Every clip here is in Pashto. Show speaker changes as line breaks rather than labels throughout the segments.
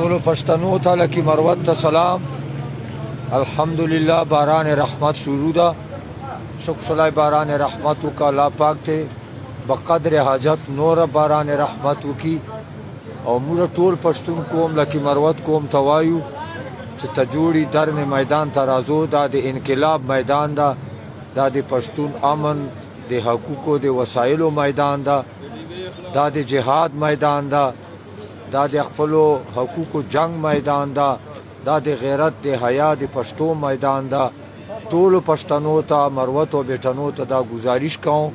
ټولو پښتنو ته لکي مروت ته سلام. الحمدلله باران رحمت شروع ده. شکر شلای باران رحمت وکا الله پاک ته بقدر حاجت نور باران رحمت وکي. او موږ ټول پښتون قوم لکي مروت قوم ته وایو چې ته جوړي درن میدان ته راځو. دا د انقلاب میدان ده، دا د پښتون امن د حقوقو د وسایلو میدان ده، دا د جهاد میدان ده، دا د خپلو حقوقو جنگ میدان ده، دا د غیرت د حیا د پښتو میدان ده. ټولو پښتنو ته مروت او بیټنو ته دا گزارش کوم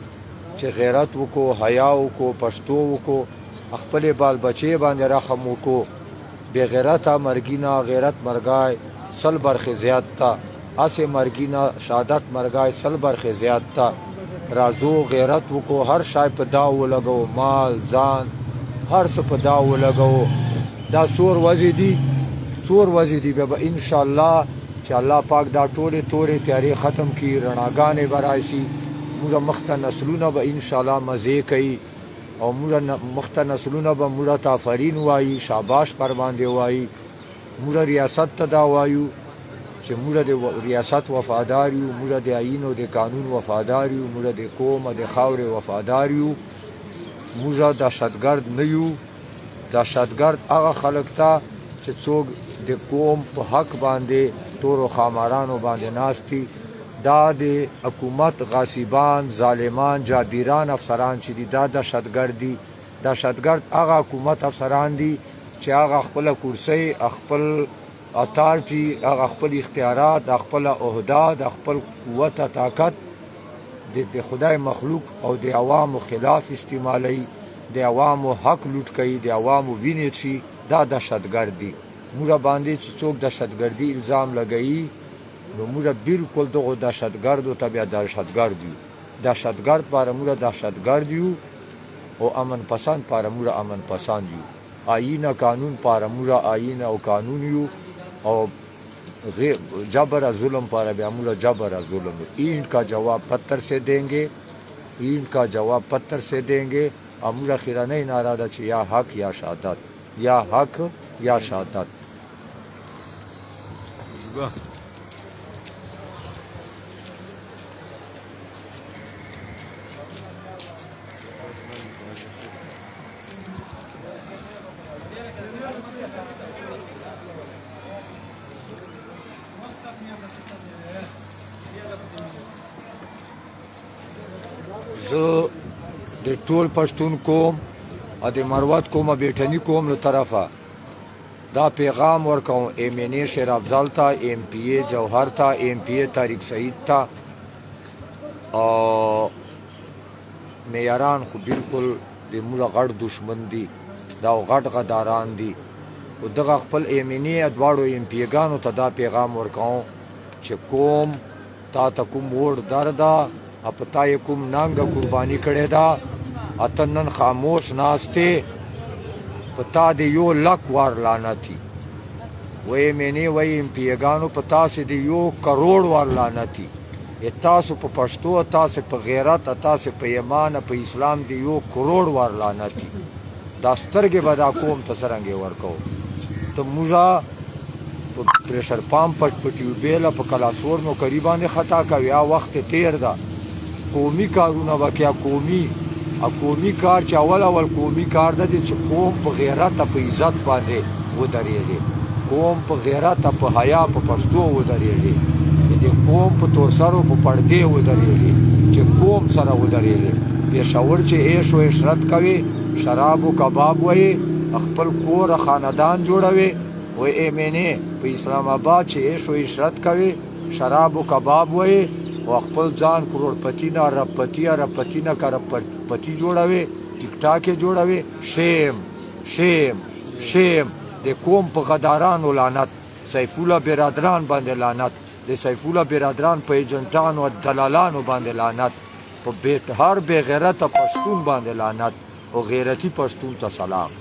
چې غیرت وکړو، حیا وکړو، پښتو وکړو، خپل بال بچی باندې رحم وکړو. بې غیرته مرګینا غیرت مرګای سل برخې زیات ته، اسې مرګینا شهادت مرګای سل برخې زیات ته. راځو غیرت وکړو، هر شای په دا ولګو، مال ځان هر څه په دا ولګو. دا څور ورځې دي به انشاءالله چې الله پاک دا ټولې تورې تیارې ختم کړي، رڼاګانې به راشي. موږ مخته نسلونه به انشاءالله مزې کوي او موږ مخته نسلونه به موږ ته آفرین وایي، شاباش پر باندې وایي. موږ ریاست ته دا وایو چې موږ د ریاست وفادار یو، موږ د آیین او د قانون وفادار یو، موږ د قوم او د خاورې وفادار یو. موږ دهشتګرد نه یو. دهشتګرد هغه خلک ته چې څوک د قوم په حق باندې تورو خامارانو باندې ناستي. دا د حکومت غاصبان، ظالمان، جابران افسران چې دي، دا دهشتګرد دي. دهشتګرد هغه حکومت افسران دي چې هغه خپله کرسۍ، خپل اتارټي، هغه خپل اختیارات، خپل عهده، د خپل قوت طاقت د خدای مخلوق او د عوامو خلاف استعمالوي، د عوامو حق لوټ کوي، د عوامو وینې څښي. دا دهشتګرد دي. موږ باندې چې څوک دهشتګردي الزام لګوي نو موږ بالکل دغو دهشتګردو ته بیا دهشتګرد یو. دهشتګرد پاره موږ دهشتګرد یو او امن پسند پاره موږ امن پسند یو. آیین قانون پاره موږ آیین او قانون یو او جبر ظلم پاره بیا موږ جبر ظلم. این کا جواب پتھر سے دیں گے، این کا جواب پتھر سے دیں گے. اور موږ اخیرنۍ نعره ده چې یا حق یا شهادت، یا حق یا شهادت. زه د ټول پښتون قوم او د مروت قوم او بیټني قوم له طرفه دا پیغام ورکوم MNA شیر افضل ته، MPA جوهر ته، MPA طارق سعید ته. او میاران خو بالکل د موږ غټ دشمن دي، دا غټ غداران دي. خو دغه خپل MNA دواړو MPA ګانو ته دا پیغام ورکوم چې کوم تا ته کوم وړ درده او په تا یې کوم ننګه قرباني کړې ده، اته نن خاموش ناستې، په تا د یو لک وار لعنتي. وایي MNA وایي MPA ګانو په تاسې د 1 کروڑ وار لعنتي. تاسو په پښتو، تاسو په غیرت، تاسو په ایمان، په اسلام د 1 کروڑ وار لعنتي. دا سترګې به دا قوم ته څرنګې ورکوو. ته موږ په پریشر پامپ په ټیوبیله په کلاسور نوکري باندې خطا کوي. وخت تیر ده، قومي کارونه به کیا قومي کار چې اول قومي کار ده چې قوم په غیرت په عزت باندې ودرېږي، قوم په غیرت په حیا په پښتو ودرېږي، د قوم په تورسرو په پردې ودرېږي، چې قوم سره ودرېږي. پېښور چې عیش و عشرت کوي، شراب و کباب وایي، خپل کور خاندان جوړوي. و MNA په اسلام آباد چې عیش و عشرت کوي، شراب و کباب وایي او خپل ځان کروڑپتی نه رپتی نه کرپتی جوړوي، ټیک ټاک یې جوړوي. شیم د قوم په غدارانو لعنت، سیف الله برادران باندې لعنت، د سیف الله برادران په ایجنټانو او دلالانو باندې لعنت، په هر بې غیرته پښتون باندې لعنت او غیرتي پښتون ته سلام.